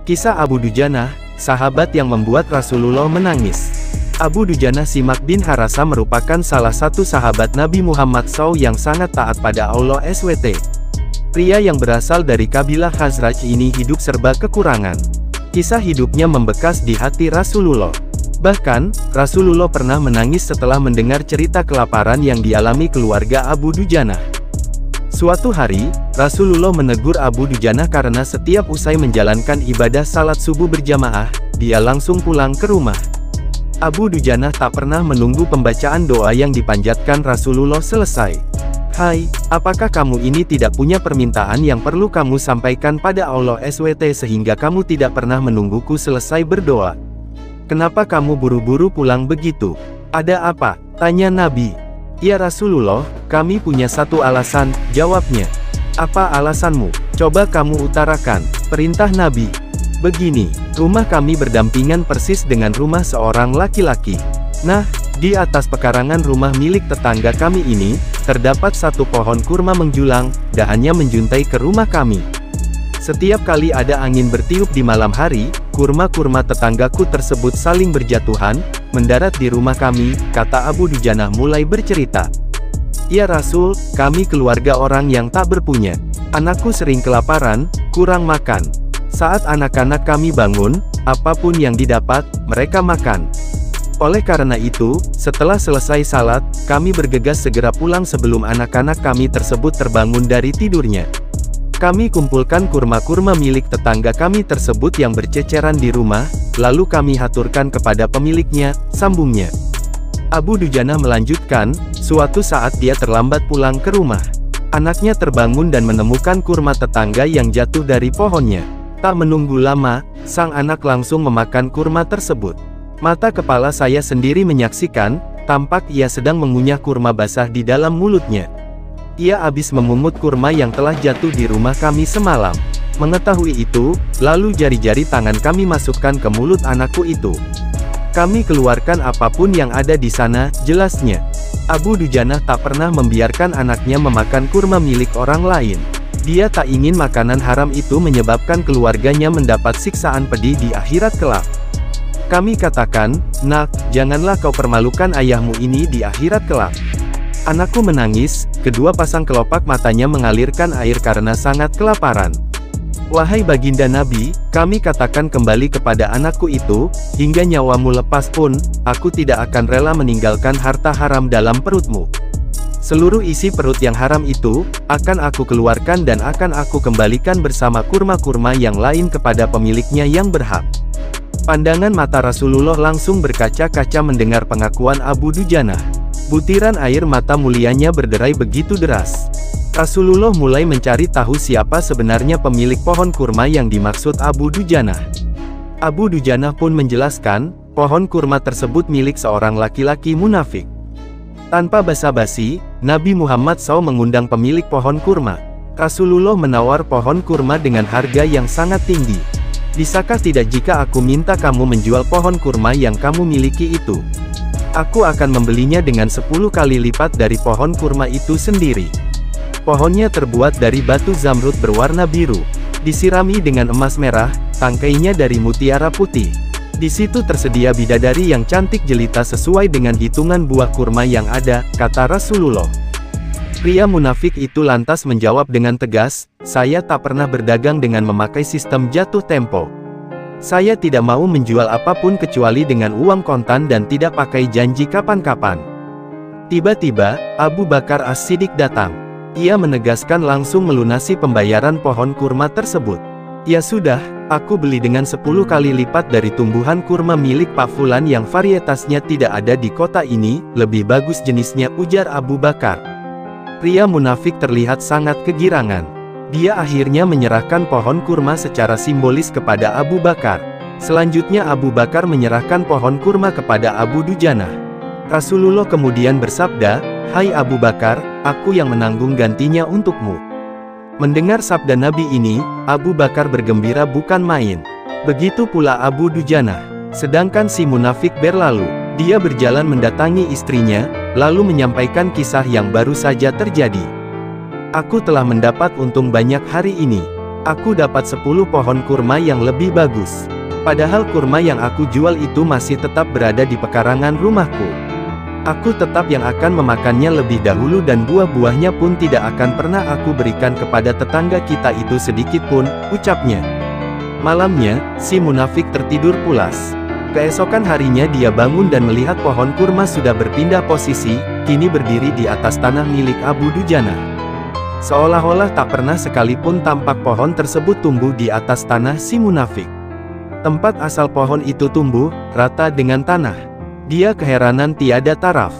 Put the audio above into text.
Kisah Abu Dujanah, sahabat yang membuat Rasulullah menangis. Abu Dujanah Simak bin Harasa merupakan salah satu sahabat Nabi Muhammad SAW yang sangat taat pada Allah SWT. Pria yang berasal dari kabilah Khazraj ini hidup serba kekurangan. Kisah hidupnya membekas di hati Rasulullah. Bahkan, Rasulullah pernah menangis setelah mendengar cerita kelaparan yang dialami keluarga Abu Dujanah. Suatu hari, Rasulullah menegur Abu Dujanah karena setiap usai menjalankan ibadah salat subuh berjamaah, dia langsung pulang ke rumah. Abu Dujanah tak pernah menunggu pembacaan doa yang dipanjatkan Rasulullah selesai. "Hai, apakah kamu ini tidak punya permintaan yang perlu kamu sampaikan pada Allah SWT sehingga kamu tidak pernah menungguku selesai berdoa? Kenapa kamu buru-buru pulang begitu? Ada apa?" tanya Nabi. "Ya Rasulullah, kami punya satu alasan," jawabnya. "Apa alasanmu? Coba kamu utarakan," perintah Nabi. "Begini, rumah kami berdampingan persis dengan rumah seorang laki-laki. Nah, di atas pekarangan rumah milik tetangga kami ini, terdapat satu pohon kurma menjulang, dahannya menjuntai ke rumah kami. Setiap kali ada angin bertiup di malam hari, kurma-kurma tetanggaku tersebut saling berjatuhan, mendarat di rumah kami," kata Abu Dujanah mulai bercerita. "Ya Rasul, kami keluarga orang yang tak berpunya. Anakku sering kelaparan, kurang makan. Saat anak-anak kami bangun, apapun yang didapat, mereka makan. Oleh karena itu, setelah selesai salat, kami bergegas segera pulang sebelum anak-anak kami tersebut terbangun dari tidurnya. Kami kumpulkan kurma-kurma milik tetangga kami tersebut yang berceceran di rumah, lalu kami haturkan kepada pemiliknya," sambungnya. Abu Dujanah melanjutkan, "Suatu saat dia terlambat pulang ke rumah. Anaknya terbangun dan menemukan kurma tetangga yang jatuh dari pohonnya. Tak menunggu lama, sang anak langsung memakan kurma tersebut. Mata kepala saya sendiri menyaksikan, tampak ia sedang mengunyah kurma basah di dalam mulutnya. Ia habis memungut kurma yang telah jatuh di rumah kami semalam. Mengetahui itu, lalu jari-jari tangan kami masukkan ke mulut anakku itu. Kami keluarkan apapun yang ada di sana," jelasnya. Abu Dujanah tak pernah membiarkan anaknya memakan kurma milik orang lain. Dia tak ingin makanan haram itu menyebabkan keluarganya mendapat siksaan pedih di akhirat kelak. Kami katakan, "Nak, janganlah kau permalukan ayahmu ini di akhirat kelak." Anakku menangis, kedua pasang kelopak matanya mengalirkan air karena sangat kelaparan. "Wahai baginda Nabi, kami katakan kembali kepada anakku itu, hingga nyawamu lepas pun, aku tidak akan rela meninggalkan harta haram dalam perutmu. Seluruh isi perut yang haram itu, akan aku keluarkan dan akan aku kembalikan bersama kurma-kurma yang lain kepada pemiliknya yang berhak." Pandangan mata Rasulullah langsung berkaca-kaca mendengar pengakuan Abu Dujanah. Butiran air mata mulianya berderai begitu deras. Rasulullah mulai mencari tahu siapa sebenarnya pemilik pohon kurma yang dimaksud Abu Dujanah. Abu Dujanah pun menjelaskan, pohon kurma tersebut milik seorang laki-laki munafik. Tanpa basa-basi, Nabi Muhammad SAW mengundang pemilik pohon kurma. Rasulullah menawar pohon kurma dengan harga yang sangat tinggi. "Bisakah tidak jika aku minta kamu menjual pohon kurma yang kamu miliki itu? Aku akan membelinya dengan 10 kali lipat dari pohon kurma itu sendiri. Pohonnya terbuat dari batu zamrud berwarna biru, disirami dengan emas merah, tangkainya dari mutiara putih. Di situ tersedia bidadari yang cantik jelita sesuai dengan hitungan buah kurma yang ada," kata Rasulullah. Pria munafik itu lantas menjawab dengan tegas, "Saya tak pernah berdagang dengan memakai sistem jatuh tempo. Saya tidak mau menjual apapun kecuali dengan uang kontan dan tidak pakai janji kapan-kapan." Tiba-tiba, Abu Bakar As-Siddiq datang. Ia menegaskan langsung melunasi pembayaran pohon kurma tersebut. "Ya sudah, aku beli dengan 10 kali lipat dari tumbuhan kurma milik Pak Fulan yang varietasnya tidak ada di kota ini, lebih bagus jenisnya," ujar Abu Bakar. Pria munafik terlihat sangat kegirangan. Dia akhirnya menyerahkan pohon kurma secara simbolis kepada Abu Bakar. Selanjutnya Abu Bakar menyerahkan pohon kurma kepada Abu Dujanah. Rasulullah kemudian bersabda, "Hai Abu Bakar, aku yang menanggung gantinya untukmu." Mendengar sabda Nabi ini, Abu Bakar bergembira bukan main. Begitu pula Abu Dujanah. Sedangkan si munafik berlalu. Dia berjalan mendatangi istrinya, lalu menyampaikan kisah yang baru saja terjadi. "Aku telah mendapat untung banyak hari ini. Aku dapat 10 pohon kurma yang lebih bagus. Padahal kurma yang aku jual itu masih tetap berada di pekarangan rumahku. Aku tetap yang akan memakannya lebih dahulu dan buah-buahnya pun tidak akan pernah aku berikan kepada tetangga kita itu sedikit pun, ucapnya. Malamnya, si munafik tertidur pulas. Keesokan harinya dia bangun dan melihat pohon kurma sudah berpindah posisi, kini berdiri di atas tanah milik Abu Dujana. Seolah-olah tak pernah sekalipun tampak pohon tersebut tumbuh di atas tanah si munafik. Tempat asal pohon itu tumbuh, rata dengan tanah. Dia keheranan tiada taraf.